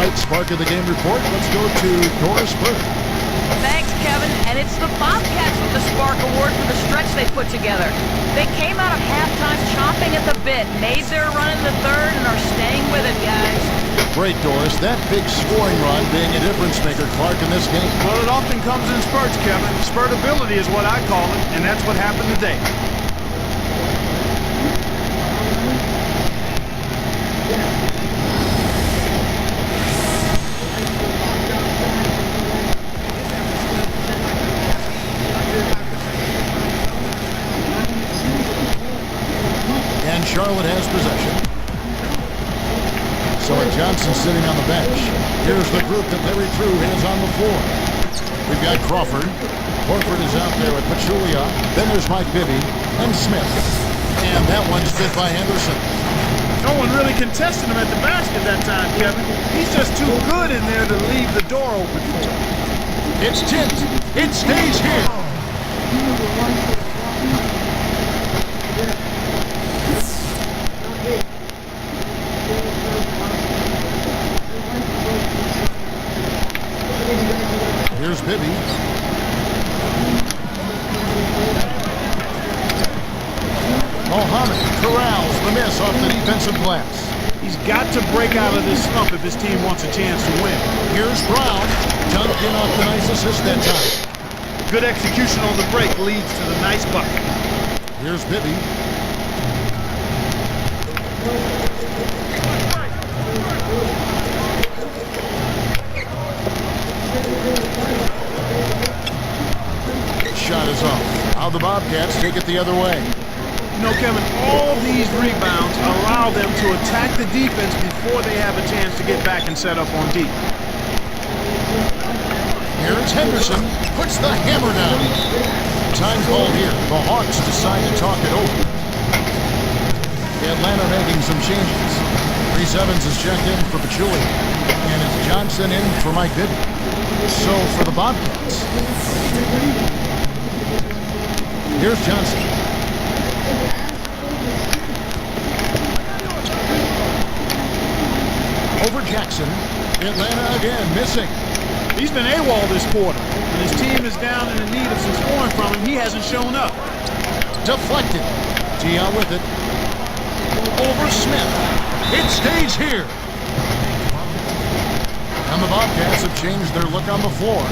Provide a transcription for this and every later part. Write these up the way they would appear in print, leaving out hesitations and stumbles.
right, Spark of the Game report. Let's go to Doris Burke. Thanks, Kevin. And it's the Bobcats with the Spark Award for the stretch they put together. They came out of halftime chomping at the bit, made their run in the third, and are staying with it, guys. Great, Doris. That big scoring run being a difference maker, Clark, in this game. Well, it often comes in spurts, Kevin. Spurtability is what I call it, and that's what happened today. And Charlotte has possession. So Johnson sitting on the bench. Here's the group that Larry Drew has on the floor. We've got Crawford. Horford is out there with Pachulia. Then there's Mike Bibby and Smith. And that one's fit by Henderson. No one really contested him at the basket that time, Kevin. He's just too good in there to leave the door open for him. It's tipped. It stays here. Here's Bibby. Mohammed corrals the miss off the defensive glass. He's got to break out of this slump if his team wants a chance to win. Here's Brown. Dunked in off the nice assist that time. Good execution on the break leads to the nice bucket. Here's Bibby. Shot is off. Now the Bobcats take it the other way. You know, Kevin, all these rebounds allow them to attack the defense before they have a chance to get back and set up on deep. Here it's Henderson. Puts the hammer down. Time call here. The Hawks decide to talk it over. Atlanta making some changes. Reese Evans is checked in for Pachulia. And it's Johnson in for Mike Bibby. So for the Bobcats, here's Johnson. Over Jackson. Atlanta again missing. He's been AWOL this quarter. When his team is down and in need of some scoring from him, he hasn't shown up. Deflected. Dia with it. Over Smith. It stays here. And the Bobcats have changed their look on the floor.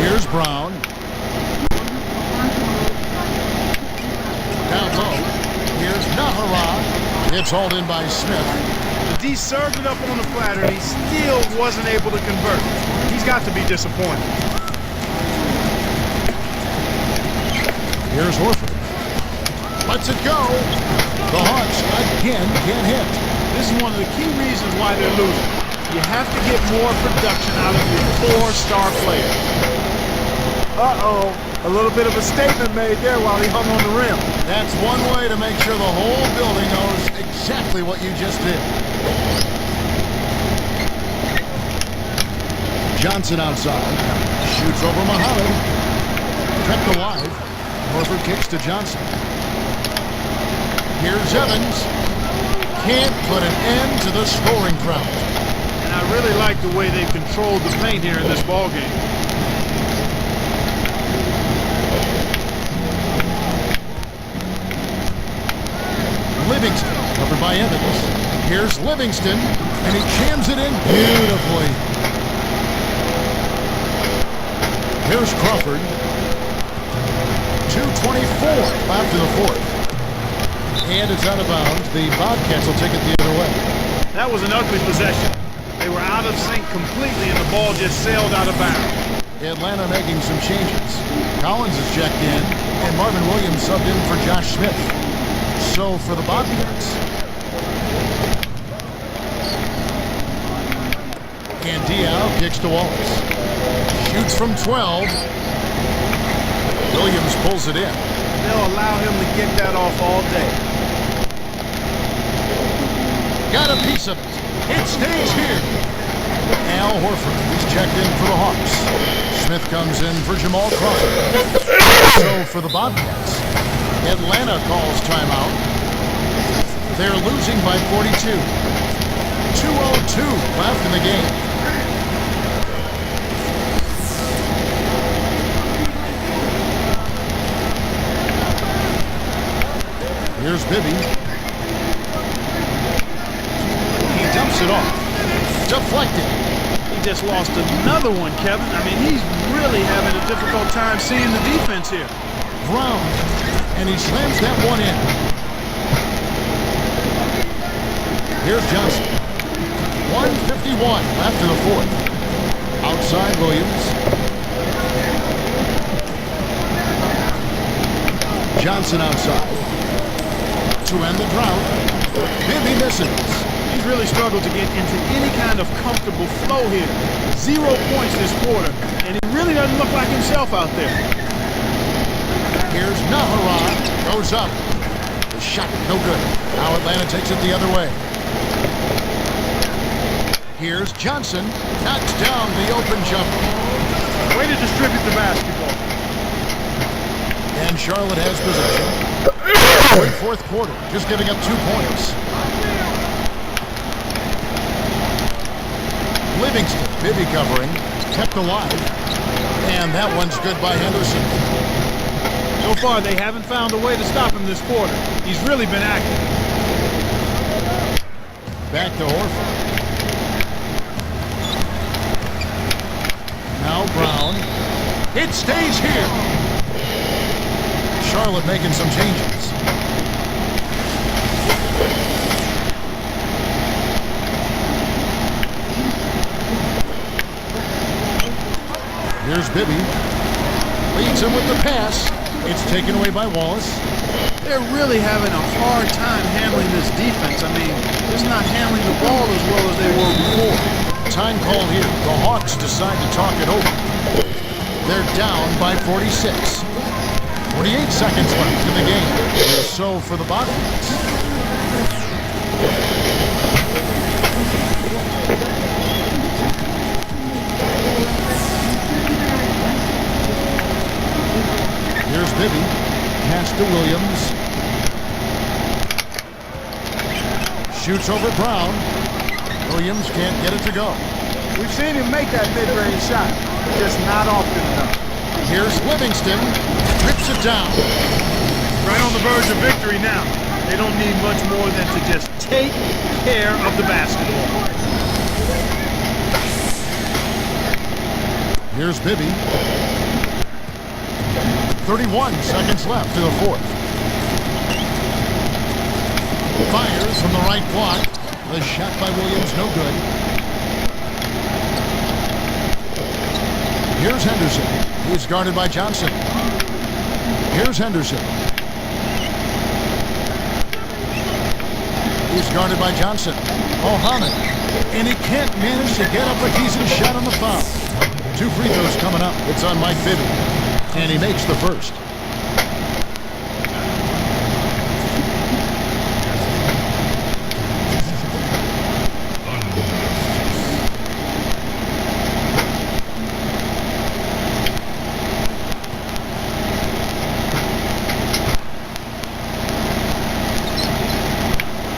Here's Brown. Down low. Here's Nahara. It's hauled in by Smith. The D served it up on the platter, and he still wasn't able to convert. He's got to be disappointed. Here's Horford. Lets it go. The Hawks again can't hit. This is one of the key reasons why they're losing. You have to get more production out of your four-star players. Uh-oh. A little bit of a statement made there while he hung on the rim. That's one way to make sure the whole building knows exactly what you just did. Johnson outside. Shoots over Muhammad. Kept alive. Horford kicks to Johnson. Here's Evans. Can't put an end to the scoring drought. And I really like the way they've controlled the paint here in this ballgame. Livingston, covered by Evans. Here's Livingston, and he jams it in beautifully. Here's Crawford. 2:24 after the fourth. And it's out of bounds. The Bobcats will take it the other way. That was an ugly possession. They were out of sync completely, and the ball just sailed out of bounds. Atlanta making some changes. Collins is checked in, and Marvin Williams subbed in for Josh Smith. So for the Bobcats. And Diao kicks to Wallace. Shoots from 12. Williams pulls it in. They'll allow him to get that off all day. got a piece of it. It stays here. Al Horford is checked in for the Hawks. Smith comes in for Jamal Crawford. So for the Bobcats, Atlanta calls timeout. They're losing by 42. 2:02 left in the game. Here's Bibby. He dumps it off. Deflected. He just lost another one, Kevin. I mean, he's really having a difficult time seeing the defense here. Brown. And he slams that one in. Here's Johnson. 1:51 left in the fourth. Outside Williams. Johnson outside. To end the drought. Bibby misses. He's really struggled to get into any kind of comfortable flow here. 0 points this quarter, and he really doesn't look like himself out there. Here's Naharan. Goes up. The shot, no good. Now Atlanta takes it the other way. Here's Johnson. Knocks down the open jumper. Way to distribute the basketball. And Charlotte has possession. Fourth quarter, just giving up 2 points. Livingston, Bibby covering, kept alive. And that one's good by Henderson. So far, they haven't found a way to stop him this quarter. He's really been active. Back to Horford. Now Brown. It stays here. Charlotte making some changes. Here's Bibby. Leads him with the pass. It's taken away by Wallace. They're really having a hard time handling this defense. I mean, just not handling the ball as well as they were before. Time call here. The Hawks decide to talk it over. They're down by 46. 48 seconds left in the game. So for the Bobcats. Here's Bibby. Pass to Williams. Shoots over Brown. Williams can't get it to go. We've seen him make that mid-range shot, just not often enough. Here's Livingston. Rips it down. Right on the verge of victory now. They don't need much more than to just take care of the basketball. Here's Bibby. 31 seconds left to the fourth. Fires from the right block. The shot by Williams, no good. Here's Henderson. He's guarded by Johnson. Here's Henderson. He's guarded by Johnson. Mohammed. And he can't manage to get up a decent shot on the foul. 2 free throws coming up. It's on Mike Bibby. And he makes the first.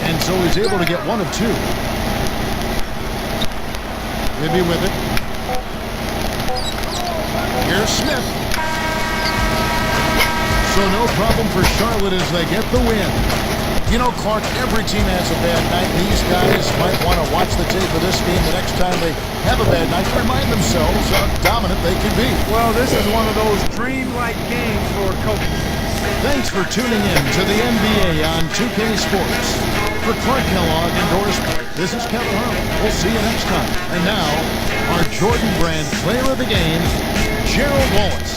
And so he's able to get 1 of 2. Bibby with it. Here's Smith. So no problem for Charlotte as they get the win. You know, Clark, every team has a bad night. These guys might want to watch the tape of this game the next time they have a bad night to remind themselves how dominant they can be. Well, this is one of those dreamlike games for coaches. Thanks for tuning in to the NBA on 2K Sports. For Clark Kellogg endorsement, this is Kevin Harlan. We'll see you next time. And now, our Jordan Brand player of the game, Gerald Wallace.